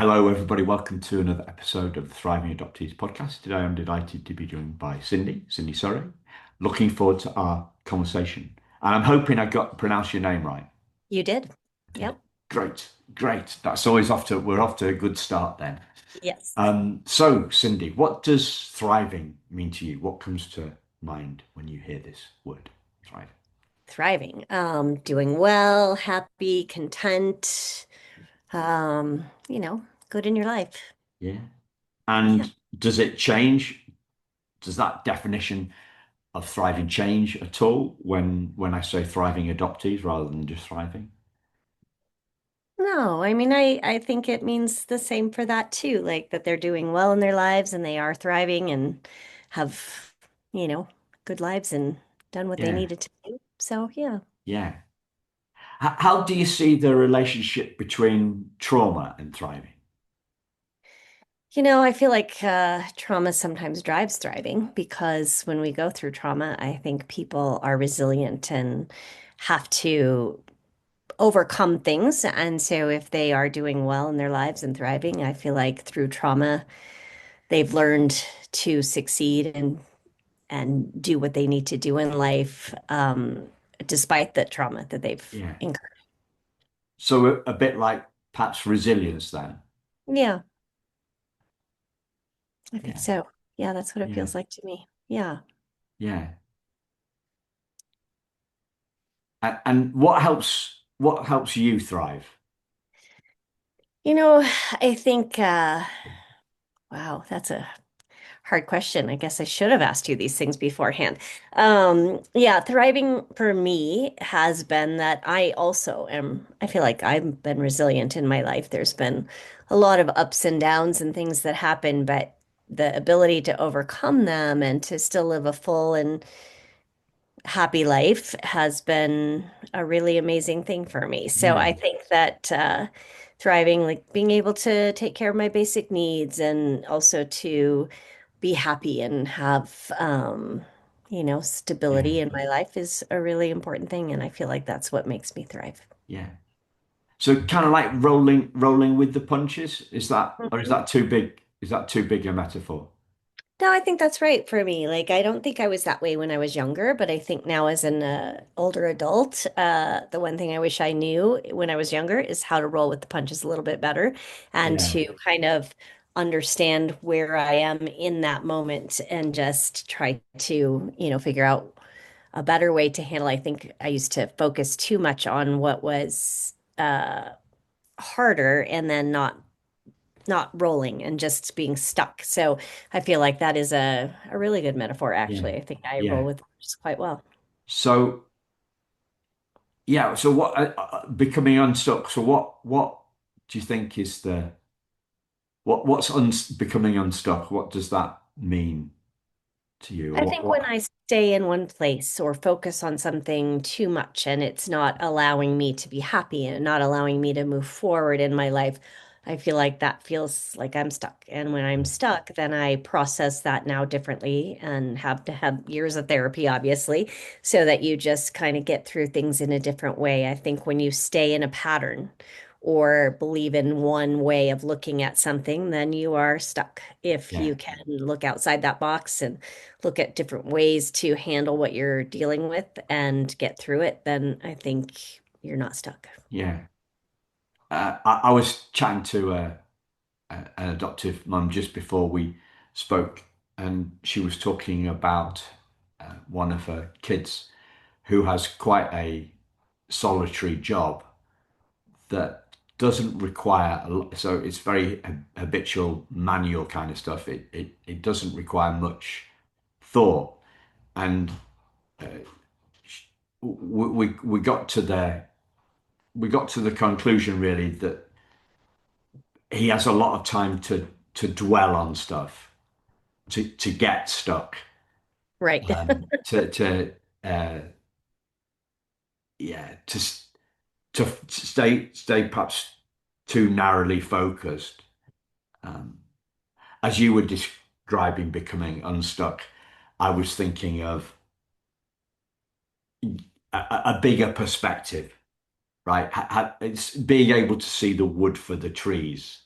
Hello, everybody. Welcome to another episode of the Thriving Adoptees podcast. Today, I'm delighted to be joined by Cindy Sarai. Looking forward to our conversation, and I'm hoping I got pronounced your name right. You did. Did Yep. great, great. That's always we're off to a good start then. Yes. So, Cindy, what does thriving mean to you? What comes to mind when you hear this word, thriving? Thriving. Doing well, happy, content, good in your life. Yeah. Yeah. And does it change? Does that definition of thriving change at all when I say thriving adoptees rather than just thriving? No, I mean I think it means the same for that too, like that they're doing well in their lives and they are thriving and have, you know, good lives and done what they Yeah, needed to do. So, yeah. yeah. How do you see the relationship between trauma and thriving? I feel like trauma sometimes drives thriving because when we go through trauma, I think people are resilient and have to overcome things. And so if they are doing well in their lives and thriving, I feel like through trauma, they've learned to succeed and do what they need to do in life, despite the trauma that they've Yeah. incurred. So a bit like perhaps resilience then. Yeah, I think Yeah, so. Yeah, that's what it yeah, feels like to me. Yeah. yeah. And what helps you thrive? I think, wow, that's a hard question. I guess I should have asked you these things beforehand. Yeah, thriving for me has been that I feel like I've been resilient in my life. There's been a lot of ups and downs and things that happen, but the ability to overcome them and to still live a full and happy life has been a really amazing thing for me. So Yeah, I think that thriving, like being able to take care of my basic needs and also to be happy and have, yeah, stability in my life is a really important thing. And I feel like that's what makes me thrive. yeah. So kind of like rolling with the punches. Is that or is Mhm. that too big? Is that too big a metaphor? No, I think that's right for me. Like, I don't think I was that way when I was younger, but I think now as an older adult, the one thing I wish I knew when I was younger is how to roll with the punches a little bit better and Yeah, to kind of understand where I am in that moment and just try to, figure out a better way to handle. I think I used to focus too much on what was harder and then not rolling and just being stuck. So I feel like that is a really good metaphor, yeah, actually. I think I roll yeah. with words quite well. So yeah, so what becoming unstuck? So what do you think is the what's becoming unstuck? What does that mean to you? Or I what think when what? I stay in one place or focus on something too much and it's not allowing me to be happy and not allowing me to move forward in my life, I feel like that feels like I'm stuck. And when I'm stuck, then I process that now differently and have to have years of therapy, obviously, so that you just kind of get through things in a different way. I think when you stay in a pattern, or believe in one way of looking at something, then you are stuck. If Yeah, you can look outside that box and look at different ways to handle what you're dealing with and get through it, then I think you're not stuck. yeah. I was chatting to an adoptive mum just before we spoke, and she was talking about one of her kids who has quite a solitary job that doesn't require a lot. So it's very habitual manual kind of stuff. It doesn't require much thought. And we got to the conclusion really that he has a lot of time to dwell on stuff, to get stuck, Right. to uh, yeah, to stay perhaps too narrowly focused. Um, as you were describing becoming unstuck, I was thinking of a bigger perspective, right? It's being able to see the wood for the trees.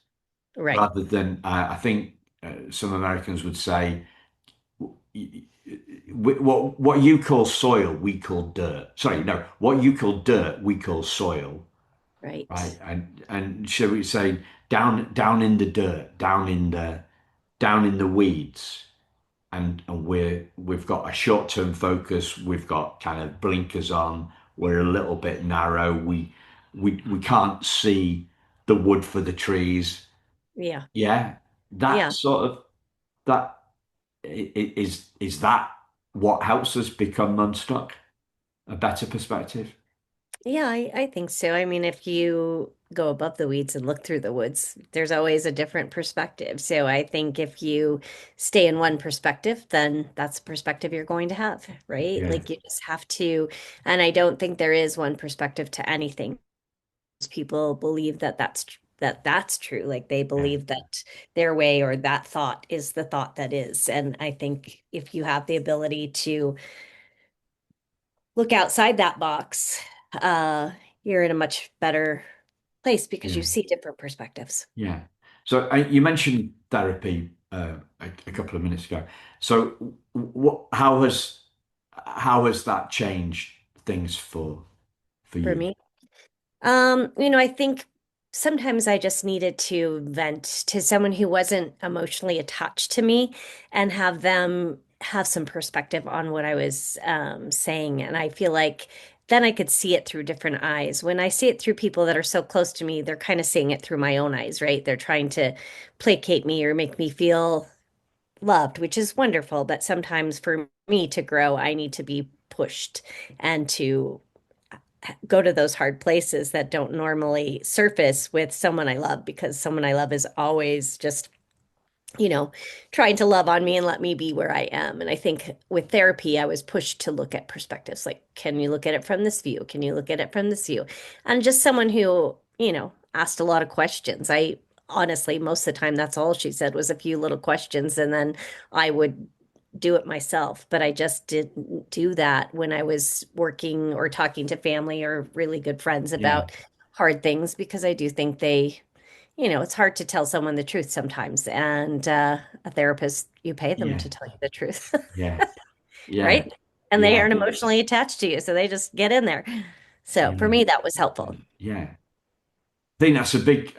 Right. rather than I think some Americans would say what you call soil, we call dirt. Sorry, no, what you call dirt, we call soil, right? Right. And shall we say down in the dirt, down in the weeds, and we've got a short-term focus. We've got kind of blinkers on. We're a little bit narrow. We can't see the wood for the trees. Yeah. Yeah, that Yeah. sort of that is that what helps us become unstuck? A better perspective? Yeah, I think so. I mean, if you go above the weeds and look through the woods, there's always a different perspective. So I think if you stay in one perspective, then that's the perspective you're going to have, right? Yeah, Like you just have to, and I don't think there is one perspective to anything. People believe that that's true. Like they yeah, believe that their way or that thought is the thought that is. And I think if you have the ability to look outside that box, you're in a much better place because you yeah, see different perspectives. yeah. So you mentioned therapy a couple of minutes ago. So what? How has that changed things for For you? me, I think sometimes I just needed to vent to someone who wasn't emotionally attached to me and have them have some perspective on what I was saying. And I feel like then I could see it through different eyes. When I see it through people that are so close to me, they're kind of seeing it through my own eyes, right? They're trying to placate me or make me feel loved, which is wonderful. But sometimes for me to grow, I need to be pushed and to go to those hard places that don't normally surface with someone I love because someone I love is always just trying to love on me and let me be where I am. And I think with therapy, I was pushed to look at perspectives like, can you look at it from this view? Can you look at it from this view? And just someone who, asked a lot of questions. I honestly, most of the time, that's all she said was a few little questions. And then I would do it myself. But I just didn't do that when I was working or talking to family or really good friends Yeah, about hard things because I do think it's hard to tell someone the truth sometimes. And a therapist, you pay them yeah, to tell you the truth, yeah, yeah, right? And they yeah, aren't emotionally attached to you, so they just get in there. So for yeah, me, that was helpful. yeah. I think that's a big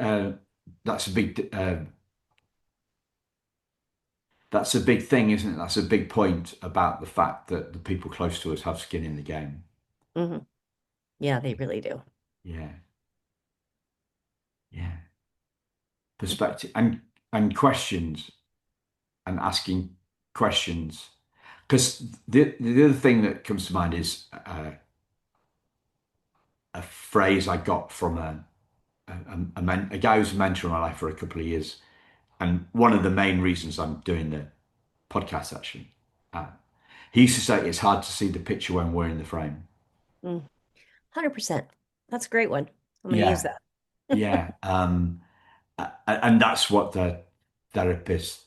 that's a big thing, isn't it? That's a big point about the fact that the people close to us have skin in the game. Hmm. Yeah, they really do. Yeah, yeah. Perspective and questions and asking questions. Because the other thing that comes to mind is a phrase I got from a guy who's a mentor in my life for a couple of years, and one of the main reasons I'm doing the podcast actually. Uh, he used to say it's hard to see the picture when we're in the frame. 100%. That's a great one. I'm going to use Yeah, that. yeah. And that's what the therapist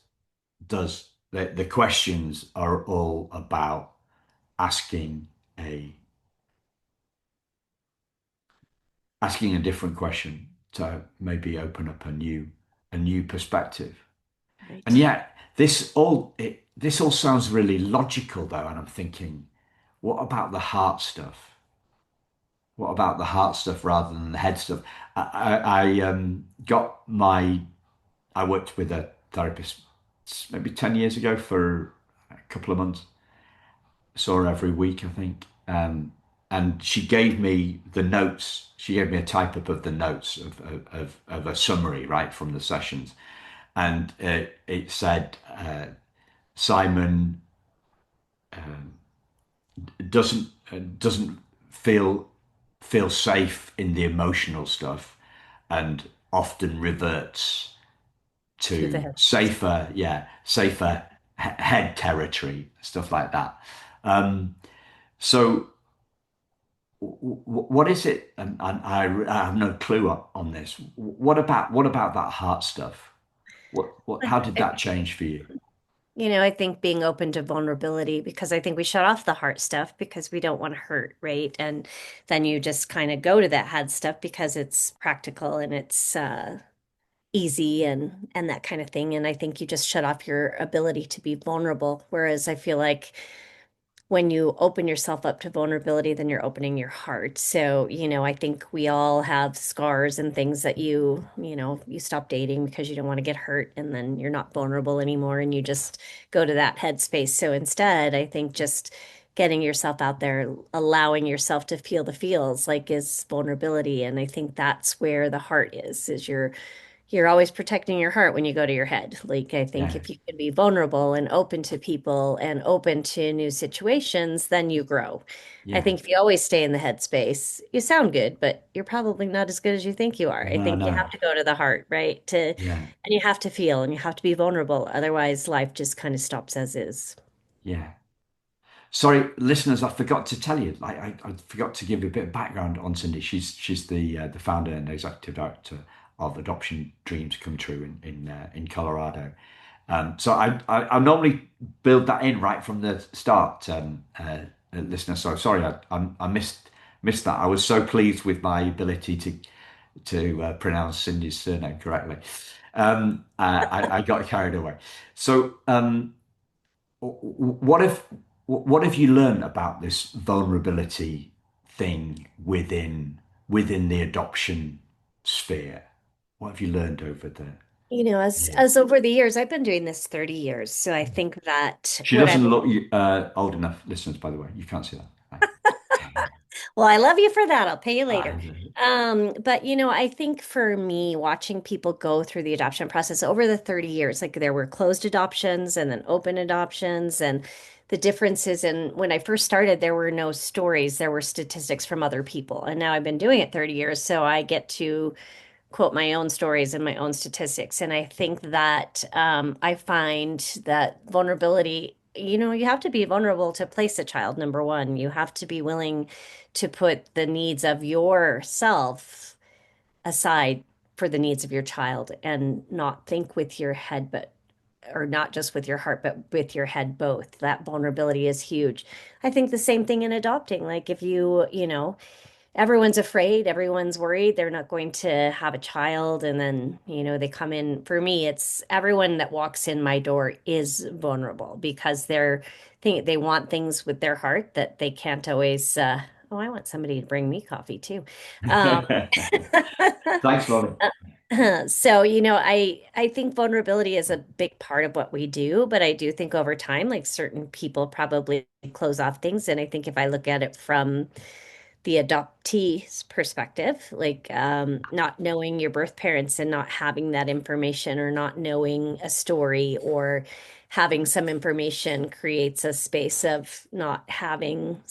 does. The questions are all about asking a asking a different question to maybe open up a new perspective. And Right. yet, this all sounds really logical though, and I'm thinking, what about the heart stuff? What about the heart stuff rather than the head stuff? I got my I worked with a therapist maybe 10 years ago for a couple of months. Saw her every week, I think. And she gave me the notes. She gave me a type up of the notes of a summary, right, from the sessions. And it said, Simon doesn't feel safe in the emotional stuff and often reverts To the to head. safer head territory, stuff like that. So what is it? And I have no clue on this. What about that heart stuff? How did that change for you? I think being open to vulnerability because I think we shut off the heart stuff because we don't want to hurt, right? And then you just kind of go to that head stuff because it's practical and it's easy and that kind of thing. And I think you just shut off your ability to be vulnerable. Whereas I feel like when you open yourself up to vulnerability, then you're opening your heart. So, I think we all have scars and things that you stop dating because you don't want to get hurt and then you're not vulnerable anymore and you just go to that headspace. So instead, I think just getting yourself out there, allowing yourself to feel the feels like is vulnerability. And I think that's where the heart is you're always protecting your heart when you go to your head. Like, I think Yeah, if you can be vulnerable and open to people and open to new situations, then you grow. I yeah. think if you always stay in the head space, you sound good, but you're probably not as good as you think you are. I No, think you no. have to go to the heart, right? Yeah, And you have to feel and you have to be vulnerable. Otherwise, life just kind of stops as is. yeah. Sorry, listeners, I forgot to tell you. I forgot to give you a bit of background on Cindy. She's the founder and executive director of Adoption Dreams Come True in Colorado. So I normally build that in right from the start, listener. So sorry, I missed that. I was so pleased with my ability to pronounce Cindy's surname correctly. I got carried away. So. What if what have you learned about this vulnerability thing within the adoption sphere? What have you learned over the As years? as over the years, I've been doing this 30 years. So I think that She what I've doesn't look old enough, listeners, by the way. You can't see that. Well, I love you for that. I'll pay you later. No. But I think for me, watching people go through the adoption process over the 30 years, like there were closed adoptions and then open adoptions, and the differences. And when I first started, there were no stories, there were statistics from other people. And now I've been doing it 30 years, so I get to quote my own stories and my own statistics. And I think that I find that vulnerability, you have to be vulnerable to place a child, number one. You have to be willing to put the needs of yourself aside for the needs of your child and not think with your head, or not just with your heart, but with your head both. That vulnerability is huge. I think the same thing in adopting. Like if everyone's afraid, everyone's worried they're not going to have a child. And then, they come in. For me, it's everyone that walks in my door is vulnerable because they want things with their heart that they can't always, oh, I want somebody to bring me coffee too. Um, Thanks, Lauren. so, I think vulnerability is a big part of what we do, but I do think over time, like certain people probably close off things. And I think if I look at it from the adoptee's perspective, like not knowing your birth parents and not having that information or not knowing a story or having some information creates a space of not having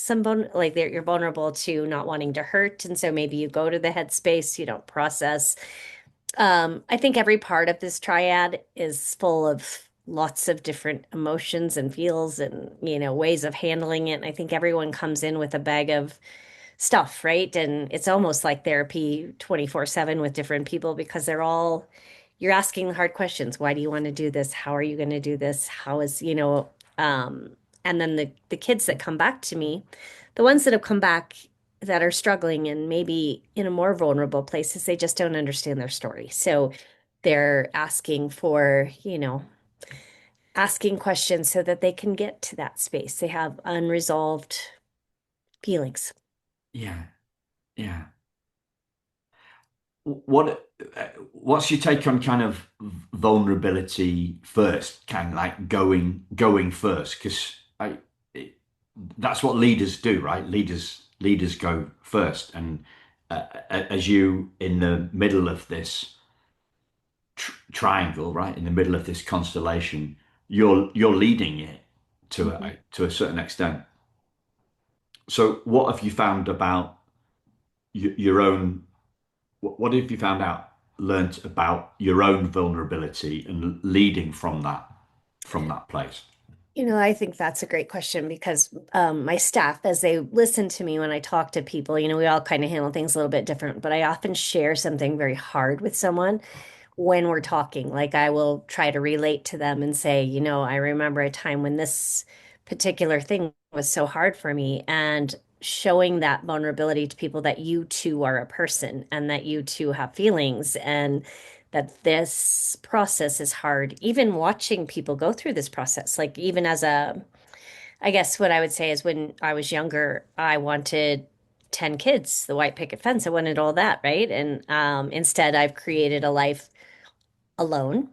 like you're vulnerable to not wanting to hurt. And so maybe you go to the headspace, you don't process. I think every part of this triad is full of lots of different emotions and feels and, ways of handling it. And I think everyone comes in with a bag of stuff, right? And it's almost like therapy 24/7 with different people because you're asking the hard questions. Why do you want to do this? How are you going to do this? And then the kids that come back to me, the ones that have come back that are struggling and maybe in a more vulnerable places, they just don't understand their story. So they're asking questions so that they can get to that space. They have unresolved feelings. Yeah, yeah. What's your take on kind of vulnerability first, kind of like going first? Because it, that's what leaders do, right? Leaders go first, and as you in the middle of this triangle, right, in the middle of this constellation, you're leading it Mhm. to a certain extent. So, what have you found about your own? What have you found out, learnt about your own vulnerability and leading from that place? I think that's a great question because my staff, as they listen to me when I talk to people, we all kind of handle things a little bit different, but I often share something very hard with someone when we're talking. Like I will try to relate to them and say, I remember a time when this particular thing was so hard for me, and showing that vulnerability to people that you too are a person and that you too have feelings and that this process is hard. Even watching people go through this process, like even as a, I guess what I would say is when I was younger, I wanted 10 kids, the white picket fence. I wanted all that, right? And instead, I've created a life alone,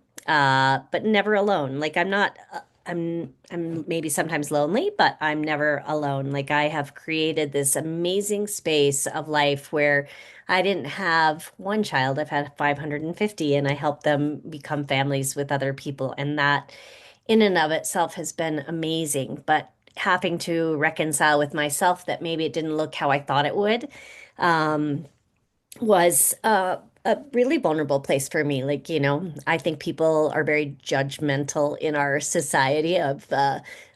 but never alone. Like I'm not, I'm maybe sometimes lonely, but I'm never alone. Like I have created this amazing space of life where I didn't have one child. I've had 550, and I help them become families with other people. And that in and of itself has been amazing. But having to reconcile with myself that maybe it didn't look how I thought it would, um, was a really vulnerable place for me. Like, I think people are very judgmental in our society of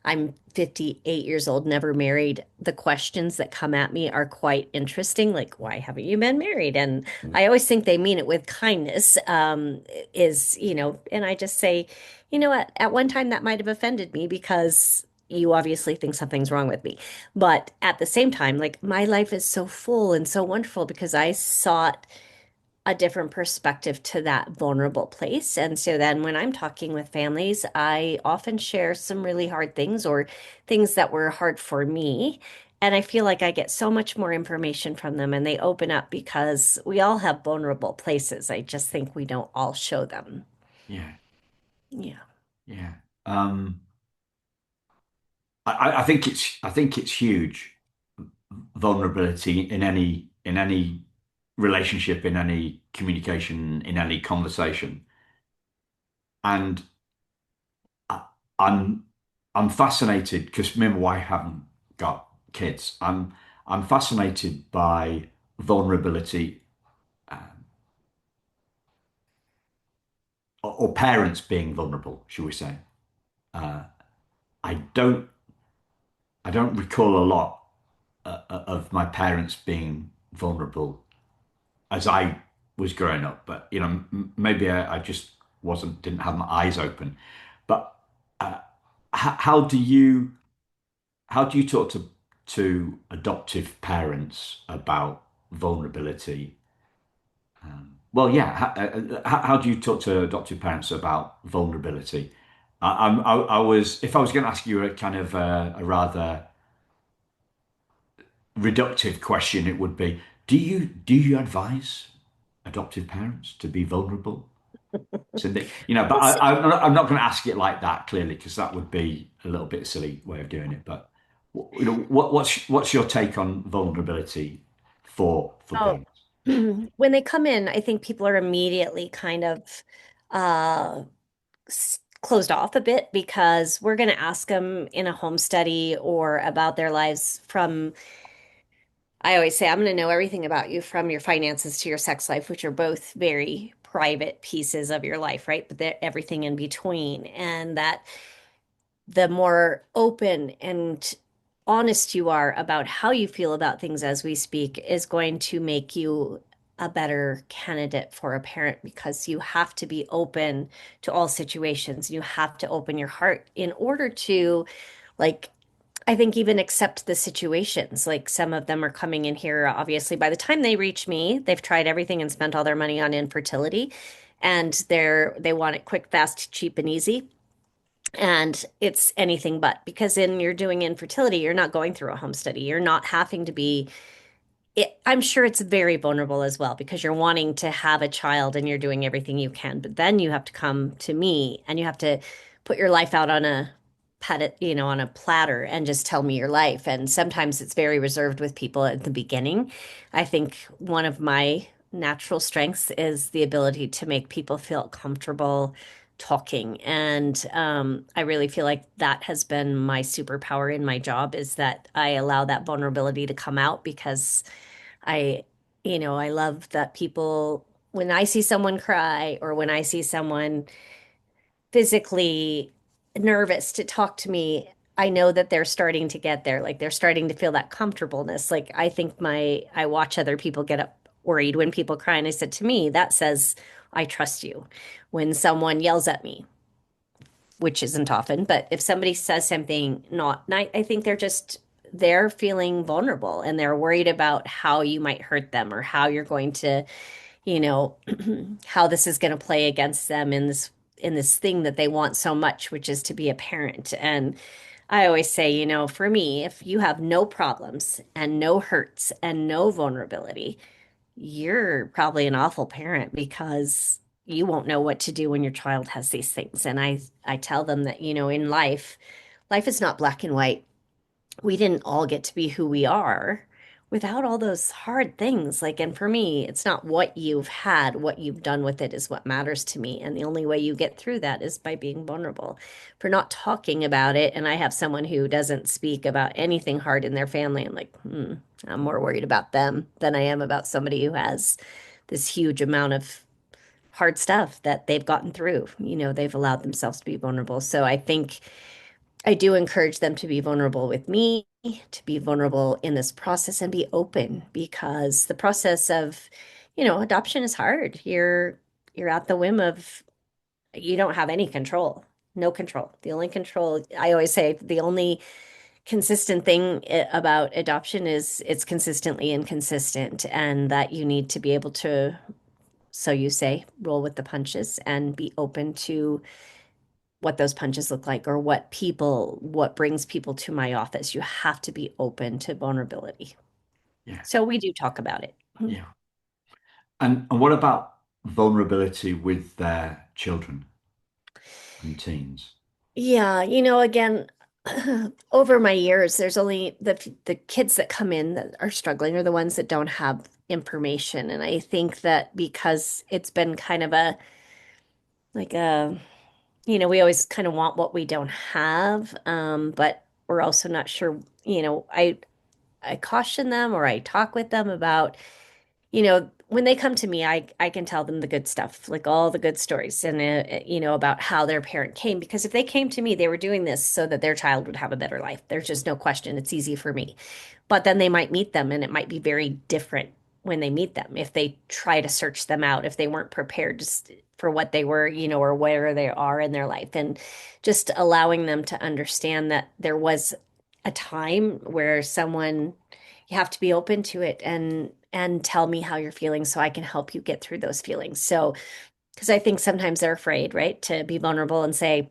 I'm 58 years old, never married. The questions that come at me are quite interesting, like, why haven't you been married? And I always think they mean it with kindness, and I just say, you know what, at one time that might have offended me because you obviously think something's wrong with me. But at the same time, like my life is so full and so wonderful because I sought a different perspective to that vulnerable place. And so then when I'm talking with families, I often share some really hard things or things that were hard for me. And I feel like I get so much more information from them and they open up because we all have vulnerable places. I just think we don't all show them. Yeah, Yeah. yeah. Um, I think it's huge vulnerability in any relationship, in any communication, in any conversation. And I, I'm I'm fascinated because me and my wife haven't got kids. I'm fascinated by vulnerability, or parents being vulnerable, shall we say? Uh, I don't I don't recall a lot of my parents being vulnerable as I was growing up, but maybe I just didn't have my eyes open. But uh, how do you talk to adoptive parents about vulnerability? Well, yeah. How do you talk to adoptive parents about vulnerability? I was if I was going to ask you a kind of a rather reductive question, it would be: do you advise adoptive parents to be vulnerable? Cindy, but That's I'm not going to ask it like that clearly because that would be a little bit silly way of doing it. But what's your take on vulnerability for Oh, parents? when they come in, I think people are immediately kind of uh, closed off a bit because we're going to ask them in a home study or about their lives from, I always say, I'm going to know everything about you from your finances to your sex life, which are both very private pieces of your life, right? But everything in between. And that the more open and honest you are about how you feel about things as we speak is going to make you a better candidate for a parent because you have to be open to all situations. You have to open your heart in order to, like, I think even accept the situations. Like some of them are coming in here, obviously, by the time they reach me, they've tried everything and spent all their money on infertility, and they want it quick, fast, cheap, and easy. And it's anything but because in you're doing infertility, you're not going through a home study. You're not having to be I'm sure it's very vulnerable as well because you're wanting to have a child and you're doing everything you can, but then you have to come to me and you have to put your life out on a on a platter and just tell me your life. And sometimes it's very reserved with people at the beginning. I think one of my natural strengths is the ability to make people feel comfortable talking. And I really feel like that has been my superpower in my job is that I allow that vulnerability to come out because I, I love that people, when I see someone cry or when I see someone physically nervous to talk to me, I know that they're starting to get there. Like they're starting to feel that comfortableness. Like I watch other people get up worried when people cry. And I said, to me, that says, I trust you. When someone yells at me, which isn't often, but if somebody says something not nice, I think they're feeling vulnerable and they're worried about how you might hurt them or how you're going to you know, how this is going to play against them in this thing that they want so much, which is to be a parent. And I always say, for me, if you have no problems and no hurts and no vulnerability, you're probably an awful parent because you won't know what to do when your child has these things. And I tell them that, in life is not black and white. We didn't all get to be who we are without all those hard things. Like, and for me, it's not what you've had, what you've done with it is what matters to me. And the only way you get through that is by being vulnerable. For not talking about it, and I have someone who doesn't speak about anything hard in their family, I'm like, I'm more worried about them than I am about somebody who has this huge amount of hard stuff that they've gotten through. They've allowed themselves to be vulnerable. So I think I do encourage them to be vulnerable with me, to be vulnerable in this process and be open because the process of, adoption is hard. You're at the whim of you don't have any control. No control. The only control, I always say, the only consistent thing about adoption is it's consistently inconsistent and that you need to be able to, so you say, roll with the punches and be open to what those punches look like or what brings people to my office. You have to be open to vulnerability. Yeah, So we do talk about it. yeah. And what about vulnerability with their children and teens? Yeah, again, over my years, there's only the kids that come in that are struggling are the ones that don't have information. And I think that because it's been kind of a like a we always kind of want what we don't have, but we're also not sure, I caution them or I talk with them about when they come to me, I can tell them the good stuff, like all the good stories and about how their parent came because if they came to me, they were doing this so that their child would have a better life. There's just no question. It's easy for me. But then they might meet them and it might be very different when they meet them if they try to search them out, if they weren't prepared just for what they were, or where they are in their life. And just allowing them to understand that there was a time where someone you have to be open to it and tell me how you're feeling so I can help you get through those feelings. So, because I think sometimes they're afraid, right, to be vulnerable and say,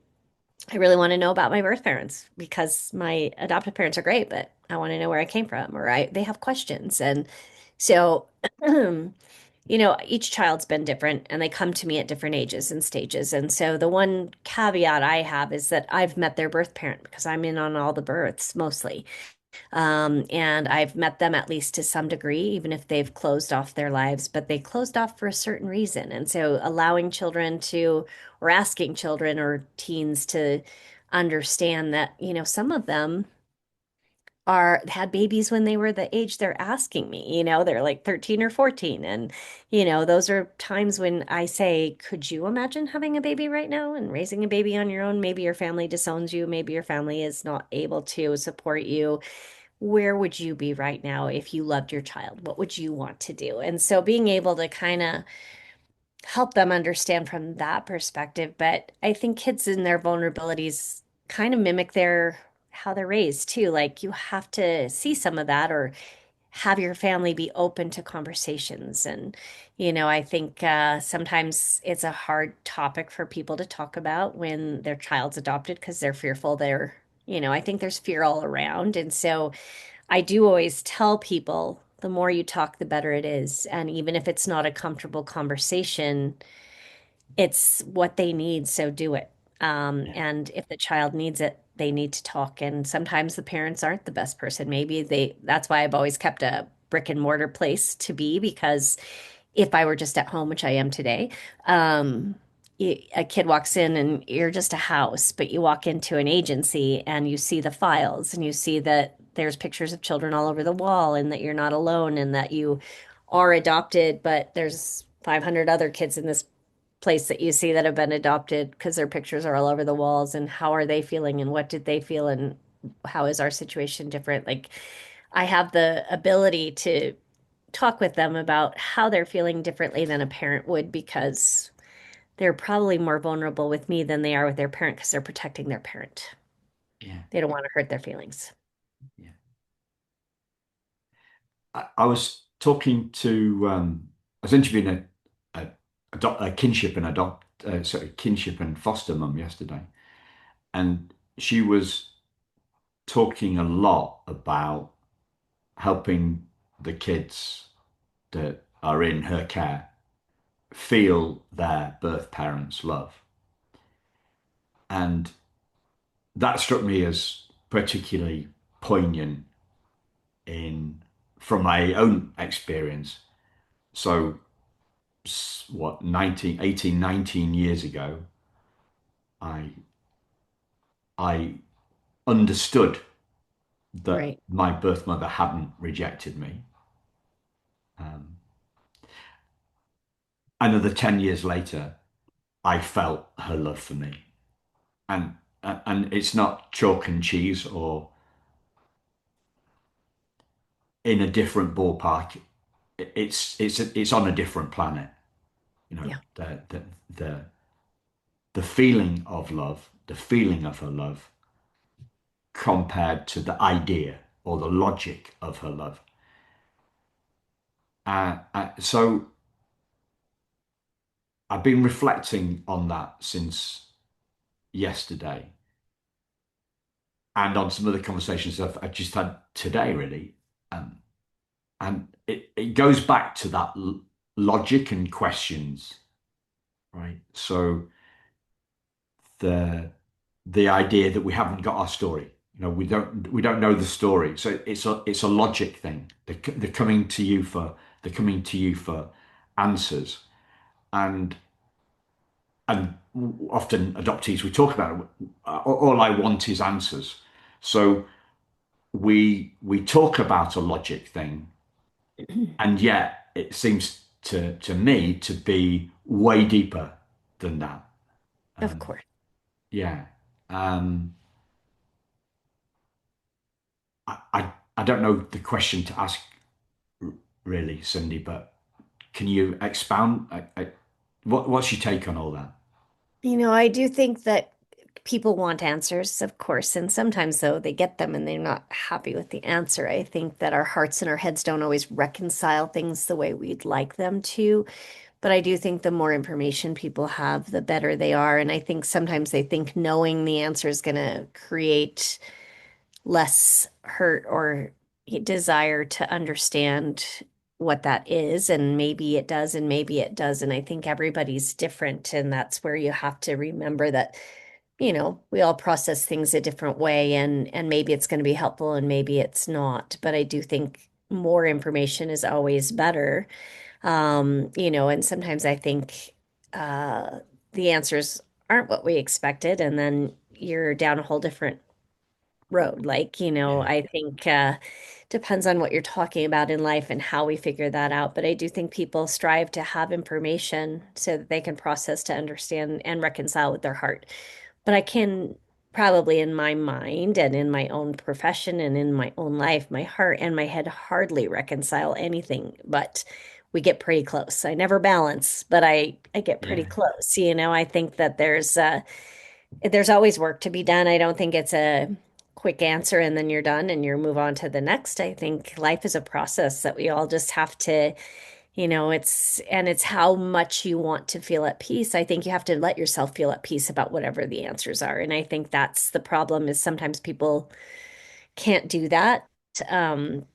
I really want to know about my birth parents because my adoptive parents are great, but I want to know where I came from, or they have questions. And so, each child's been different and they come to me at different ages and stages. And so the one caveat I have is that I've met their birth parent because I'm in on all the births mostly. And I've met them at least to some degree, even if they've closed off their lives, but they closed off for a certain reason. And so allowing children to, or asking children or teens to understand that, some of them had babies when they were the age they're asking me, they're like 13 or 14. And, those are times when I say, could you imagine having a baby right now and raising a baby on your own? Maybe your family disowns you. Maybe your family is not able to support you. Where would you be right now if you loved your child? What would you want to do? And so being able to kind of help them understand from that perspective. But I think kids in their vulnerabilities kind of mimic their how they're raised too. Like you have to see some of that or have your family be open to conversations. And, I think sometimes it's a hard topic for people to talk about when their child's adopted because they're fearful I think there's fear all around. And so I do always tell people the more you talk, the better it is. And even if it's not a comfortable conversation, it's what they need, so do it. Yeah, And if the child needs it, they need to talk. And sometimes the parents aren't the best person. That's why I've always kept a brick and mortar place to be because if I were just at home, which I am today, um, a kid walks in and you're just a house, but you walk into an agency and you see the files and you see that there's pictures of children all over the wall and that you're not alone and that you are adopted, but there's 500 other kids in this place that you see that have been adopted because their pictures are all over the walls and how are they feeling and what did they feel and how is our situation different? Like I have the ability to talk with them about how they're feeling differently than a parent would because they're probably more vulnerable with me than they are with their parent because they're protecting their parent. yeah, They don't want to hurt their feelings. yeah. I was talking to, I was interviewing kinship and kinship and foster mum yesterday, and she was talking a lot about helping the kids that are in her care feel their birth parents' love. And that struck me as particularly poignant in from my own experience. So what, 19, 18, 19 years ago, I I understood that Right. my birth mother hadn't rejected me. Um, Another 10 years later, I felt her love for me. And it's not chalk and cheese or in a different ballpark. It's on a different planet. You know, Yeah. the the feeling of love, the feeling of her love compared to the idea or the logic of her love. So I've been reflecting on that since yesterday and on some other conversations I've just had today, really. Um, and it goes back to that logic and questions, right? So the the idea that we haven't got our story. You know, we don't know the story. So it's a logic thing. They're coming to you for they're coming to you for answers, and and often adoptees we talk about all I want is answers. So we talk about a logic thing, and yet it seems to me to be way deeper than that. Of Um, course. yeah. Um, I don't know the question to ask really, Cindy, but can you expound? What's your take on all that? I do think that people want answers, of course, and sometimes though they get them and they're not happy with the answer. I think that our hearts and our heads don't always reconcile things the way we'd like them to. But I do think the more information people have, the better they are. And I think sometimes they think knowing the answer is going to create less hurt or desire to understand what that is. And maybe it does, and maybe it does. And I think everybody's different. And that's where you have to remember that, we all process things a different way, and maybe it's going to be helpful and maybe it's not. But I do think more information is always better. And sometimes I think uh, the answers aren't what we expected, and then you're down a whole different road. Like, Yeah, I think depends on what you're talking about in life and how we figure that out. But I do think people strive to have information so that they can process, to understand and reconcile with their heart. But I can probably in my mind and in my own profession and in my own life, my heart and my head hardly reconcile anything, but we get pretty close. I never balance, but I get pretty yeah, close. I think that there's always work to be done. I don't think it's a quick answer and then you're done and you move on to the next. I think life is a process that we all just have to, it's how much you want to feel at peace. I think you have to let yourself feel at peace about whatever the answers are. And I think that's the problem, is sometimes people can't do that. Um,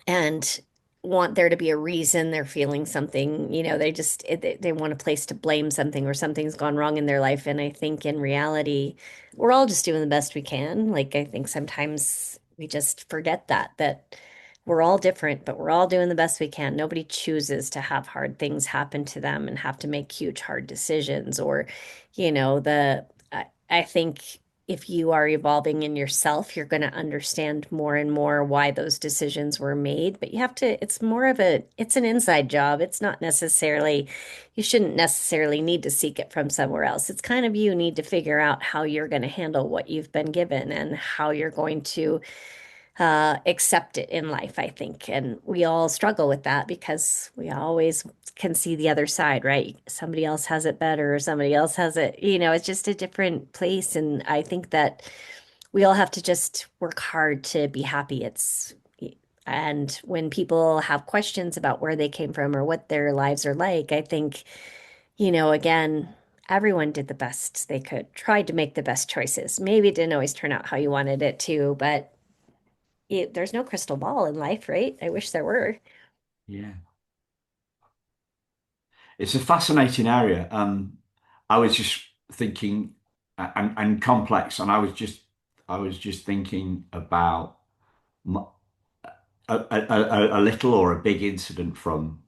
and want there to be a reason they're feeling something, they just they want a place to blame something, or something's gone wrong in their life. And I think in reality, we're all just doing the best we can. Like, I think sometimes we just forget that we're all different, but we're all doing the best we can. Nobody chooses to have hard things happen to them and have to make huge hard decisions, or I think if you are evolving in yourself, you're going to understand more and more why those decisions were made. But you have to, it's an inside job. It's not necessarily, you shouldn't necessarily need to seek it from somewhere else. It's kind of, you need to figure out how you're going to handle what you've been given and how you're going to accept it in life, I think. And we all struggle with that because we always can see the other side, right? Somebody else has it better, or somebody else has it, it's just a different place. And I think that we all have to just work hard to be happy. And when people have questions about where they came from or what their lives are like, I think again, everyone did the best they could, tried to make the best choices. Maybe it didn't always turn out how you wanted it to, but there's no crystal ball in life, right? I wish there were. Yeah. It's a fascinating area. I was just thinking, and complex, and I was just thinking about m- a little or a big incident from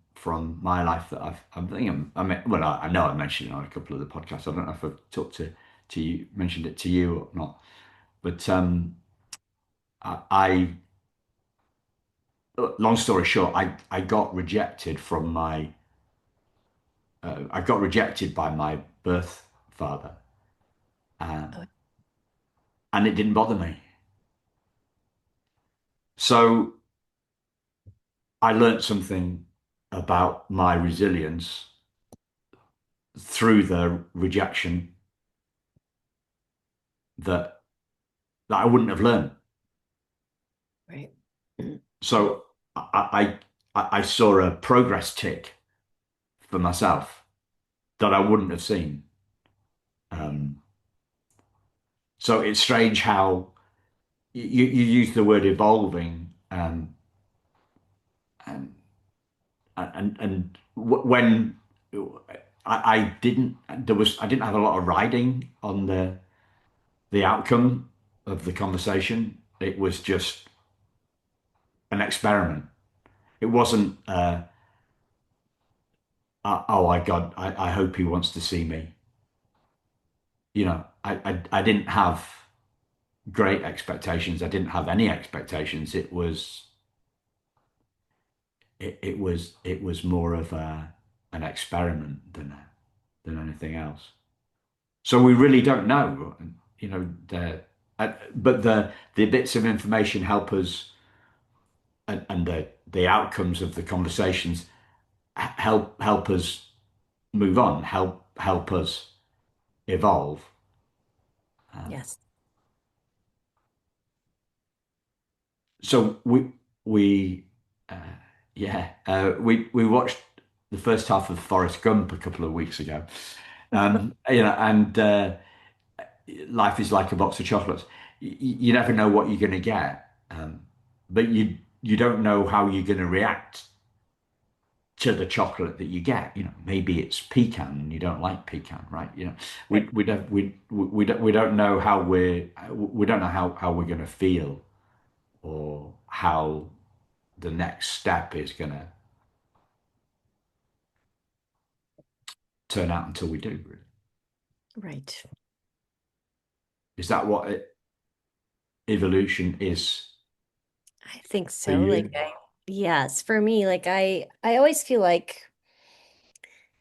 my life that I'm thinking, I mean, well, I know I mentioned it on a couple of the podcasts. I don't know if I've talked to you, mentioned it to you or not, but I long story short, I got rejected from my I got rejected by my birth father, Oh, and it didn't bother me. So I learnt something about my resilience through the rejection that I wouldn't have learned. right. So I saw a progress tick for myself that I wouldn't have seen. Um, so it's strange how you use the word evolving, and when I didn't, I didn't have a lot of riding on the outcome of the conversation. It was just an experiment. It wasn't, oh my God, I hope he wants to see me. I didn't have great expectations. I didn't have any expectations. It was more of an experiment than anything else. So we really don't know, but the bits of information help us, and the outcomes of the conversations help us move on, help us evolve. Um, Yes. so we uh, yeah we watched the first half of Forrest Gump a couple of weeks ago, and life is like a box of chocolates. You never know what you're going to get, but you don't know how you're going to react to the chocolate that you get. Maybe it's pecan and you don't like pecan, right? Right. We don't know how we don't know how we're going to feel, or how the next step is going to turn out until we do. Really. Right. Is that what evolution is I think for so. you? Yes, for me, I always feel like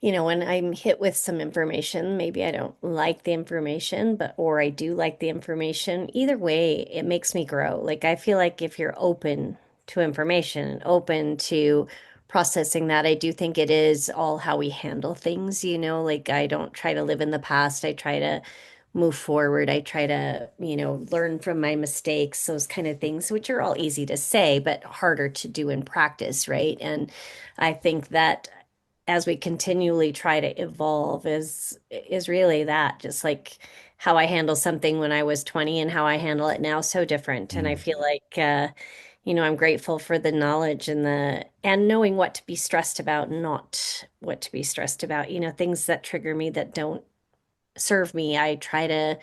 when I'm hit with some information, maybe I don't like the information, or I do like the information. Either way, it makes me grow. Like, I feel like if you're open to information and open to processing that, I do think it is all how we handle things, like I don't try to live in the past. I try to move forward. I try to, learn from my mistakes, those kind of things, which are all easy to say, but harder to do in practice, right? And I think that as we continually try to evolve is really that, just like how I handle something when I was 20 and how I handle it now, so different. And I Mm. feel like I'm grateful for the knowledge and knowing what to be stressed about and not what to be stressed about. Things that trigger me that don't serve me. I try to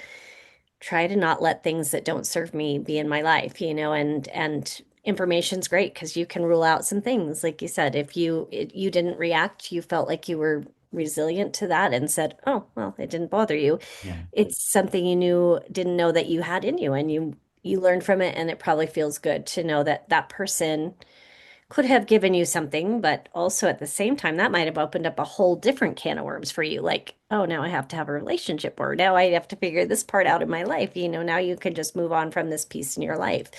not let things that don't serve me be in my life, and information's great because you can rule out some things. Like you said, if you didn't react, you felt like you were resilient to that and said, "Oh, well, it didn't bother you." Yeah, It's something you didn't know that you had in you, and you learned from it, and it probably feels good to know that that person could have given you something, but also at the same time, that might have opened up a whole different can of worms for you. Like, oh, now I have to have a relationship, or now I have to figure this part out in my life. Now you can just move on from this piece in your life.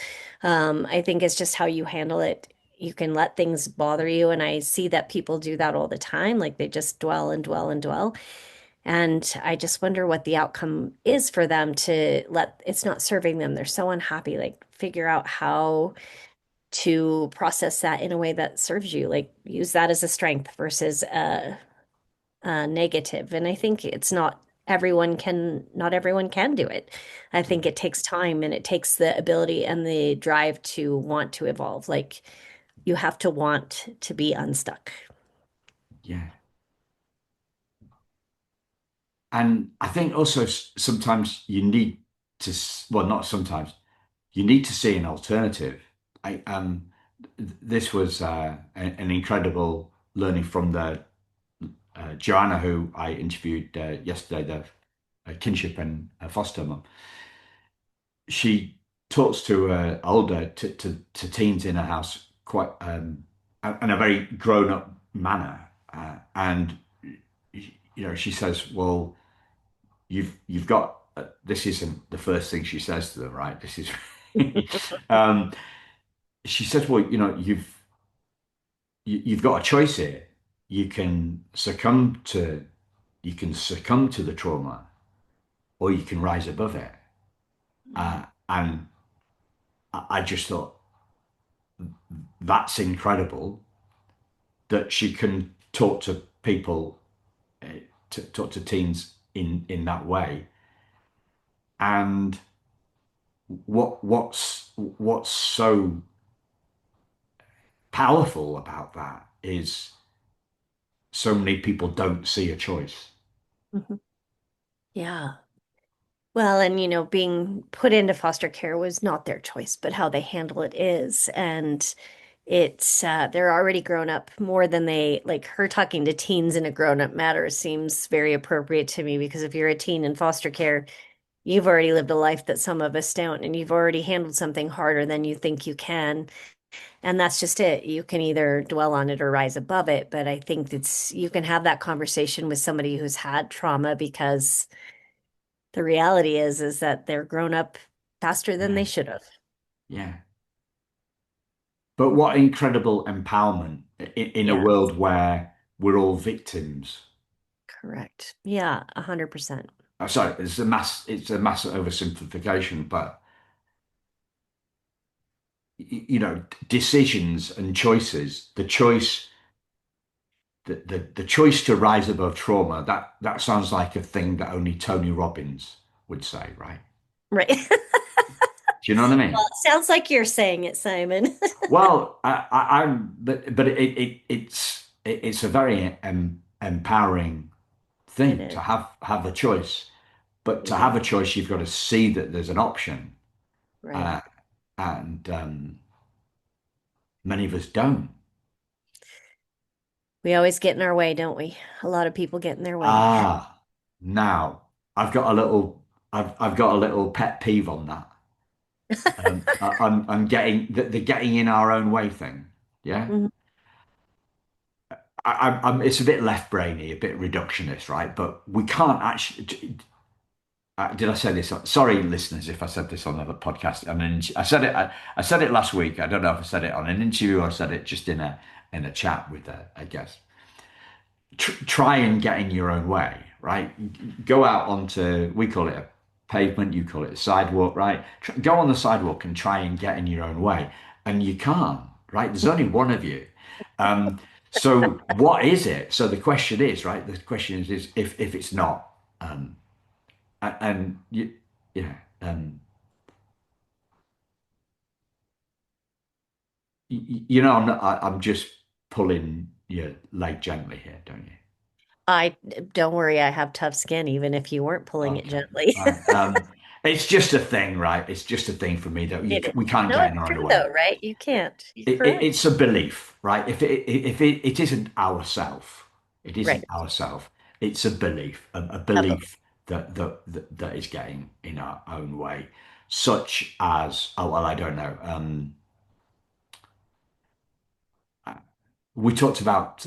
I think it's just how you handle it. You can let things bother you. And I see that people do that all the time. Like they just dwell and dwell and dwell. And I just wonder what the outcome is for them to let it's not serving them. They're so unhappy. Like, figure out how to process that in a way that serves you. Like, use that as a strength versus negative. And I think it's not everyone can do it. I think it takes time and it takes the ability and the drive to want to evolve. Like you have to want to be unstuck. Yeah. And I think also sometimes you need to, well, not sometimes, you need to see an alternative. This was an incredible learning from the Joanna, who I interviewed yesterday, the kinship and foster mum. She talks to older to teens in her house quite in a very grown up manner, and she says, "Well, you've got this isn't the first thing she says to them, right? This is." um, she says, "Well, you've got a choice here. You can succumb to the trauma, or you can rise above it." And I just thought that's incredible that she can talk to people, to talk to teens in that way. And what's so powerful about that is so many people don't see a choice. Mhm. Yeah. Well, and being put into foster care was not their choice, but how they handle it is. And it's they're already grown up more than they like her talking to teens in a grown-up matter seems very appropriate to me because if you're a teen in foster care, you've already lived a life that some of us don't, and you've already handled something harder than you think you can. And that's just it. You can either dwell on it or rise above it. But I think you can have that conversation with somebody who's had trauma because the reality is that they're grown up faster than they Yeah, should have. yeah. But what incredible empowerment in a Yeah, world where we're all victims. correct. Yeah, 100%. Sorry, it's a mass oversimplification, but decisions and choices, the choice to rise above trauma, that sounds like a thing that only Tony Robbins would say, right? Right. Do you know what I Well, mean? it sounds like you're saying it, Simon. Well, I'm, but it's a very empowering It thing to is. have a choice. But to It have is. a choice, you've got to see that there's an option, Right. uh, and many of us don't. We always get in our way, don't we? A lot of people get in their way. Ah, now I've got a little, I've got a little pet peeve on that. I'm getting the getting in our own way thing. Yeah, Mhm. it's a bit left brainy, a bit reductionist, right? But we can't actually. Did I say this? Sorry, listeners, if I said this on another podcast. I mean, I said it. I said it last week. I don't know if I said it on an interview or I said it just in a chat with a guest. Try and get in your own way, right? Go out onto, we call it a pavement, you call it a sidewalk, right? Go on the sidewalk and try and get in your own way, and you can't, right? There's only one of you. Um, so what is it? So the question is, right? The question is if it's not, and you, yeah, I'm not, I'm just pulling your leg gently here, don't you? I don't worry, I have tough skin, even if you weren't pulling it Okay. gently. All right. It's just a thing, right? It's just a thing for me that It is. we can't No, get in it's our own true way. though, right? You can't. You're correct. It's a belief, right? If it isn't ourself, it Right. isn't ourself. It's a belief, a A belief. belief that is getting in our own way, such as, oh well, I don't know. We talked about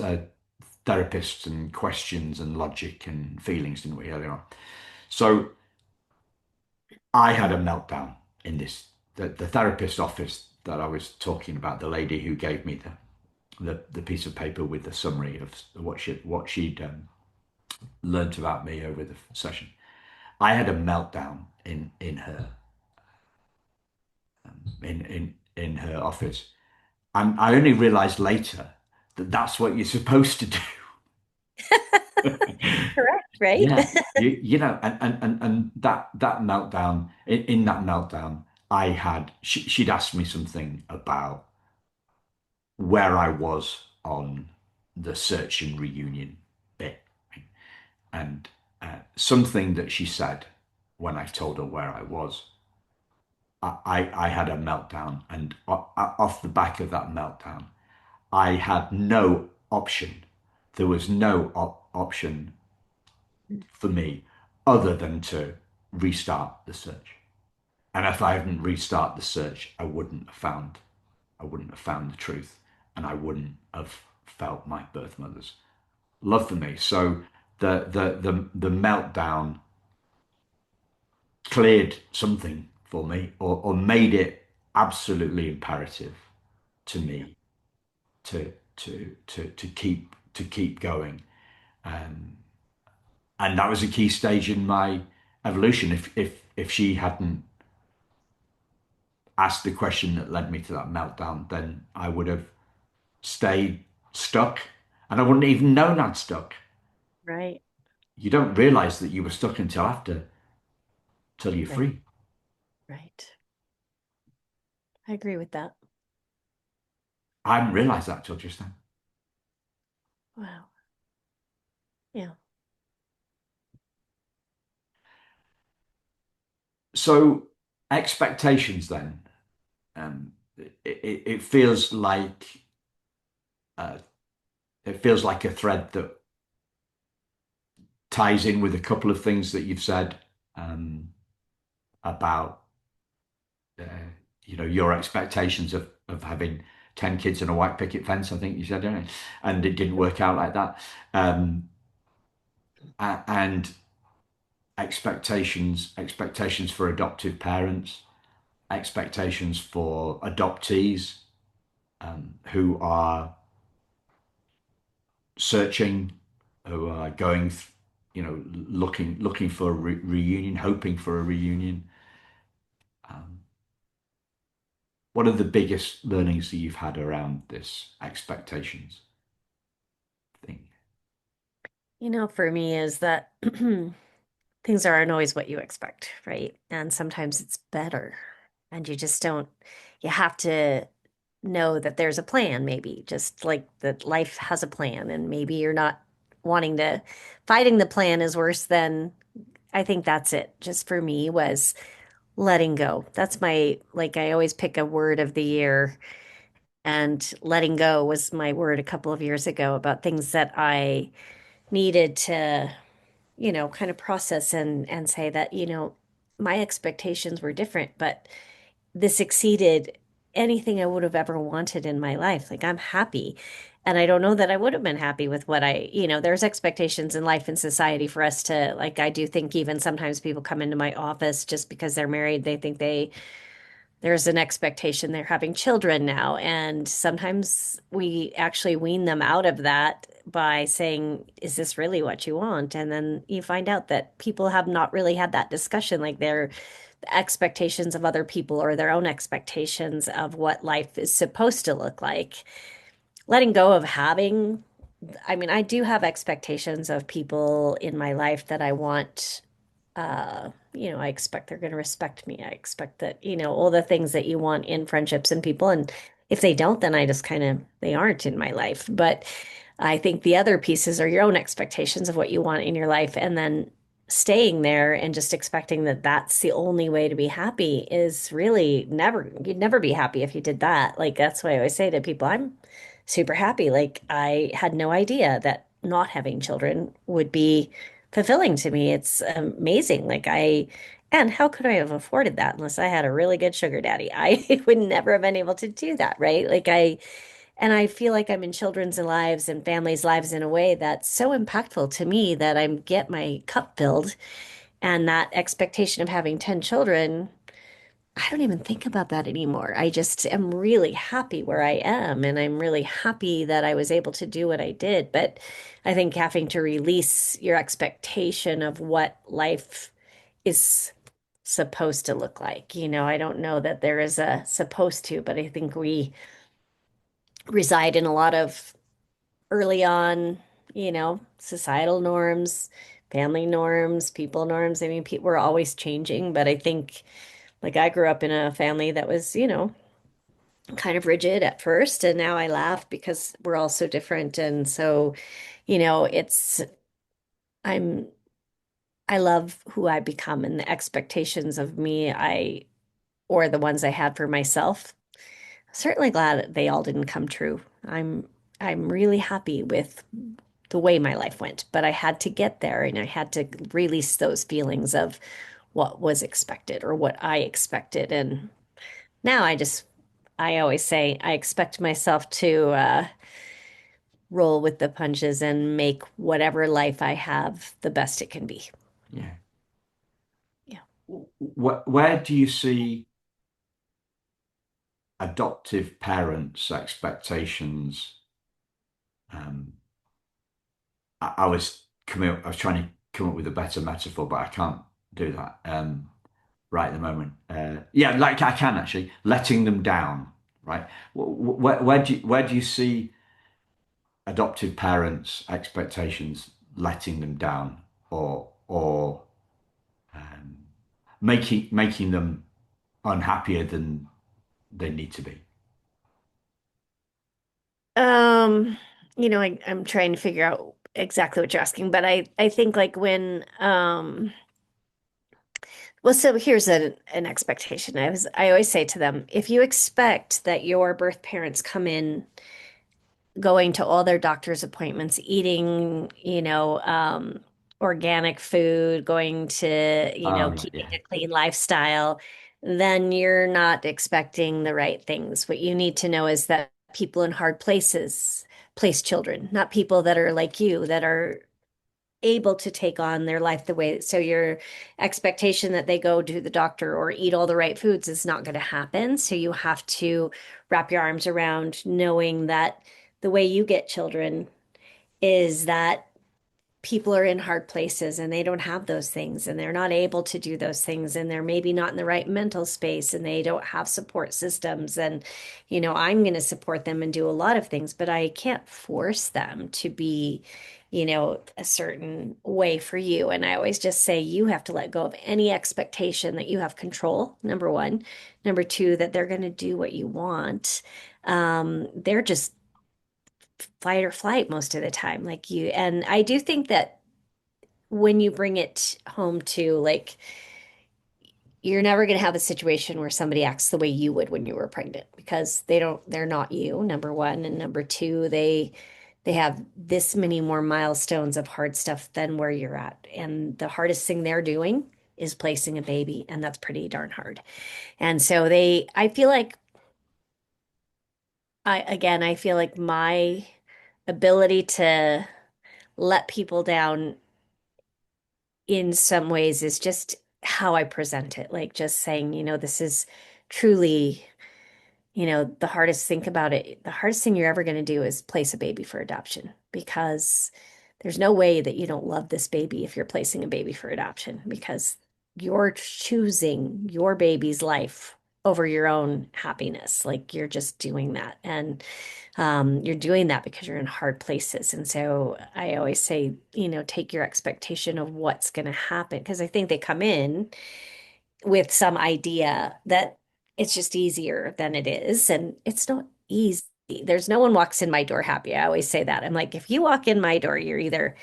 therapists and questions and logic and feelings, didn't we, earlier on? So I had a meltdown in the therapist office that I was talking about, the lady who gave me the piece of paper with the summary of what she'd learnt about me over the session. I had a meltdown in her in her office, and I only realised later that that's what you're supposed to do. Correct, right? Yeah, you know, and that meltdown in that meltdown, she'd asked me something about where I was on the search and reunion bit, and something that she said when I told her where I was, I had a meltdown, and off the back of that meltdown, I had no option. There was no option for me other than to restart the search. And if I hadn't restarted the search, I wouldn't have found the truth, and I wouldn't have felt my birth mother's love for me. So the meltdown cleared something for me, or made it absolutely imperative to Yeah. me to keep going. Um, and that was a key stage in my evolution. If she hadn't asked the question that led me to that meltdown, then I would have stayed stuck, and I wouldn't even known I'd stuck. Right, You don't realize that you were stuck until after, till you're right, free. right. I agree with that. I hadn't realized that till just then. Wow. Yeah. So expectations then, um, it feels like uh, a thread that ties in with a couple of things that you've said, um, about uh, your expectations of having 10 kids and a white picket fence. I think you said, didn't it? And it didn't work out like that. Um, and expectations for adoptive parents, expectations for adoptees, who are searching, who are going, looking for a reunion, hoping for a reunion. Um, what are the biggest learnings that you've had around this expectations thing? For me is that things aren't always what you expect, right? And sometimes it's better. And you just don't, you have to know that there's a plan, maybe, just like that life has a plan. And maybe you're not wanting to, fighting the plan is worse than, I think that's it. Just for me was letting go. That's my, like, I always pick a word of the year. And letting go was my word a couple of years ago about things that I needed to kind of process and say that, my expectations were different, but this exceeded anything I would have ever wanted in my life. Like I'm happy. And I don't know that I would have been happy with what there's expectations in life and society for us to, like, I do think even sometimes people come into my office just because they're married, they think there's an expectation they're having children now. And sometimes we actually wean them out of that by saying, is this really what you want? And then you find out that people have not really had that discussion, like their expectations of other people or their own expectations of what life is supposed to look like. Letting go of having, I mean, I do have expectations of people in my life that I want I expect they're going to respect me. I expect that, all the things that you want in friendships and people. And if they don't, then I just kind of, they aren't in my life. But I think the other pieces are your own expectations of what you want in your life. And then staying there and just expecting that that's the only way to be happy is really never, you'd never be happy if you did that. Like, that's why I always say to people, I'm super happy. Like, I had no idea that not having children would be fulfilling to me. It's amazing. And how could I have afforded that unless I had a really good sugar daddy? I would never have been able to do that, right? And I feel like I'm in children's lives and families' lives in a way that's so impactful to me that I get my cup filled. And that expectation of having 10 children, I don't even think about that anymore. I just am really happy where I am, and I'm really happy that I was able to do what I did. But I think having to release your expectation of what life is supposed to look like. I don't know that there is a supposed to, but I think we reside in a lot of early on. societal norms, family norms, people norms. I mean, pe we're always changing, but I think like I grew up in a family that was, kind of rigid at first, and now I laugh because we're all so different. And so, it's I'm I love who I become and the expectations of me or the ones I had for myself. Certainly glad that they all didn't come true. I'm really happy with the way my life went, but I had to get there and I had to release those feelings of what was expected or what I expected. And now I always say I expect myself to roll with the punches and make whatever life I have the best it can be. Yeah. Yeah. Where do you see adoptive parents' expectations? Um, I was trying to come up with a better metaphor, but I can't do that right at the moment. Yeah, like I can actually letting them down, right? Where do you see adoptive parents' expectations letting them down, or um, making them unhappier than they need to be? Um, I'm trying to figure out exactly what you're asking, but I think like when well, so here's an expectation. I always say to them, if you expect that your birth parents come in going to all their doctor's appointments, eating, organic food, going to, Oh, right, keeping yeah, a clean lifestyle, then you're not expecting the right things. What you need to know is that people in hard places place children, not people that are like you, that are able to take on their life the way. So your expectation that they go to the doctor or eat all the right foods is not going to happen. So you have to wrap your arms around knowing that the way you get children is that people are in hard places and they don't have those things and they're not able to do those things and they're maybe not in the right mental space and they don't have support systems. And I'm going to support them and do a lot of things, but I can't force them to be a certain way for you. And I always just say you have to let go of any expectation that you have control, number one. Number two, that they're going to do what you want. They're just fight or flight most of the time, like you. And I do think that when you bring it home to like you're never going to have a situation where somebody acts the way you would when you were pregnant because they're not you, number one, and number two, they have this many more milestones of hard stuff than where you're at, and the hardest thing they're doing is placing a baby, and that's pretty darn hard. And so I feel like I feel like my ability to let people down in some ways is just how I present it. Like just saying, this is truly, the hardest thing about it. The hardest thing you're ever going to do is place a baby for adoption because there's no way that you don't love this baby if you're placing a baby for adoption because you're choosing your baby's life over your own happiness. Like you're just doing that. And you're doing that because you're in hard places. And so I always say, take your expectation of what's going to happen because I think they come in with some idea that it's just easier than it is. And it's not easy. There's no one walks in my door happy. I always say that. I'm like, if you walk in my door, you're either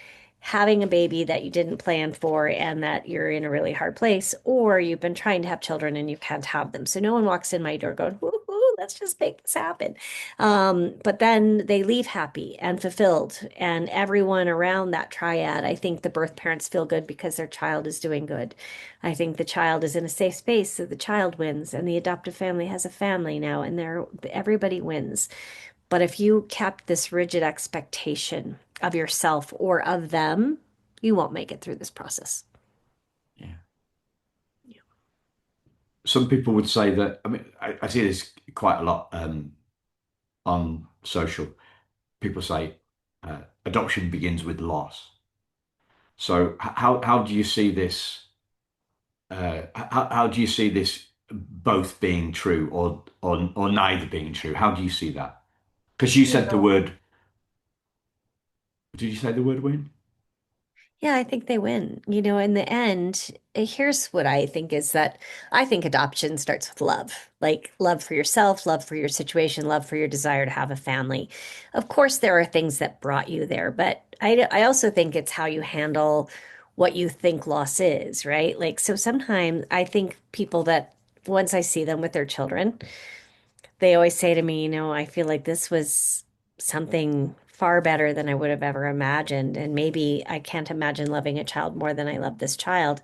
having a baby that you didn't plan for and that you're in a really hard place, or you've been trying to have children and you can't have them. So no one walks in my door going, woo-hoo, let's just make this happen. But then they leave happy and fulfilled. And everyone around that triad, I think the birth parents feel good because their child is doing good. I think the child is in a safe space, so the child wins, and the adoptive family has a family now, and everybody wins. But if you kept this rigid expectation of yourself or of them, you won't make it through this process. yeah. Some people would say that. I mean, I see this quite a lot on social. People say adoption begins with loss. So how do you see this? How do you see this both being true or neither being true? How do you see that? Because you said the No. word Did you say the word win? Yeah, I think they win. In the end, here's what I think is that I think adoption starts with love, like love for yourself, love for your situation, love for your desire to have a family. Of course, there are things that brought you there, but I also think it's how you handle what you think loss is, right? Like, so sometimes I think people that once I see them with their children, they always say to me, I feel like this was something far better than I would have ever imagined. And maybe I can't imagine loving a child more than I love this child.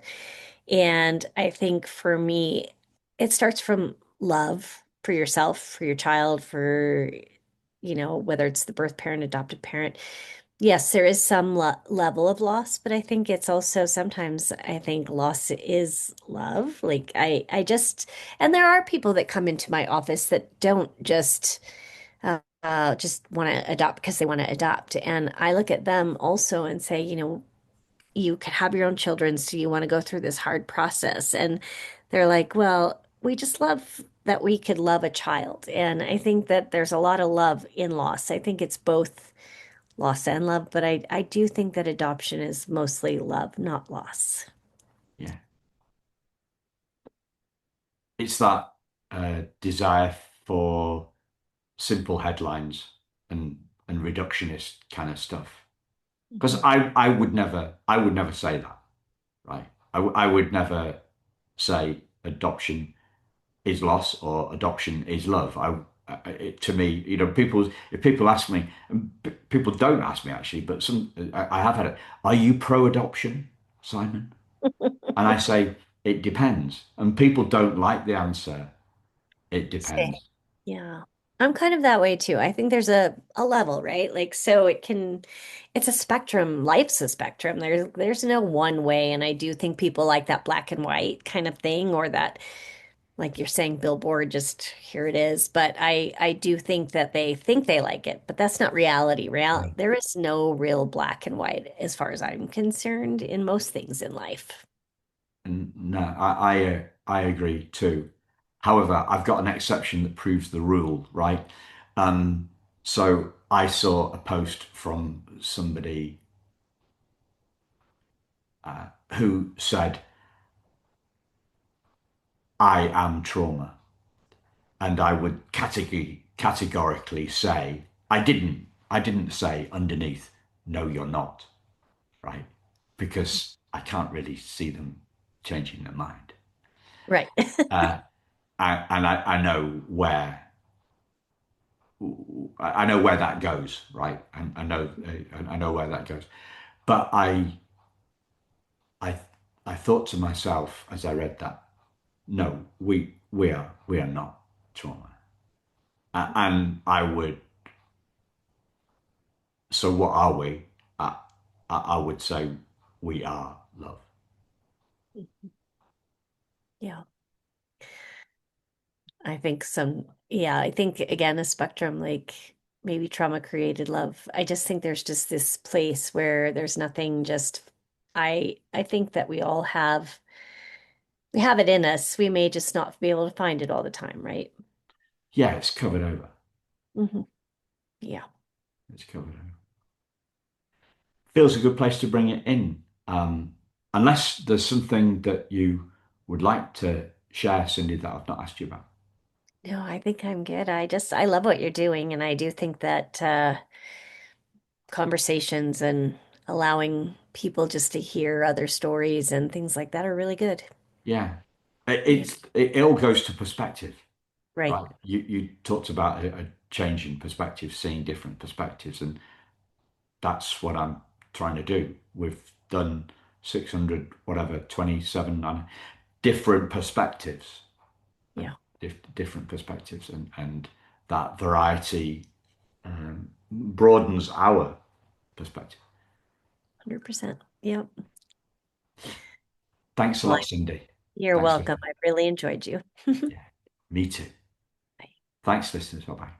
And I think for me, it starts from love for yourself, for your child, for, whether it's the birth parent, adopted parent. Yes, there is some level of loss, but I think it's also sometimes I think loss is love. Like I just, and there are people that come into my office that don't just want to adopt because they want to adopt. And I look at them also and say, you could have your own children, so you want to go through this hard process. And they're like, well, we just love that we could love a child. And I think that there's a lot of love in loss. I think it's both loss and love, but I do think that adoption is mostly love, not loss. Yeah. It's that desire for simple headlines and reductionist kind of stuff. Because Mhm. I would never say that, right? I would never say adoption is loss or adoption is love. To me, if people ask me, and people don't ask me actually, but I have had it. Are you pro-adoption, Simon? And I say it depends, and people don't like the answer. It Same. depends. Yeah. I'm kind of that way too. I think there's a level, right? Like so it's a spectrum. Life's a spectrum. There's no one way. And I do think people like that black and white kind of thing or that like you're saying billboard, just here it is. But I do think that they think they like it, but that's not reality. There is no real black and white as far as I'm concerned in most things in life. And no, I agree too. However, I've got an exception that proves the rule, right? So I saw a post from somebody who said, "I am trauma," and I would categorically say, I didn't say underneath, "No, you're not," right? Because I can't really see them changing their mind. Right. Uh, I know I know where that goes, right? I know where that goes. But I I thought to myself as I read that, no, we are not trauma, and I would. So what are we? I, I would say we are love. Yeah. I think again, a spectrum, like maybe trauma created love. I just think there's just this place where there's nothing just, I think that we have it in us. We may just not be able to find it all the time, right? Yeah, it's covered over. Hmm. Yeah. It's covered over. Feels a good place to bring it in. Unless there's something that you would like to share, Cindy, that I've not asked you about. No, I think I'm good. I love what you're doing. And I do think that conversations and allowing people just to hear other stories and things like that are really good. Yeah, Yeah. it all goes to perspective, Right. right? You talked about a change in perspective, seeing different perspectives, and that's what I'm trying to do. We've done 600, whatever, 27 on different perspectives, Yeah. different perspectives, and that variety broadens our perspective. 100%. Yep. Thanks a Well, lot, Cindy. you're Thanks for, welcome. I really enjoyed you. yeah, me too. Thanks, listeners. Bye bye.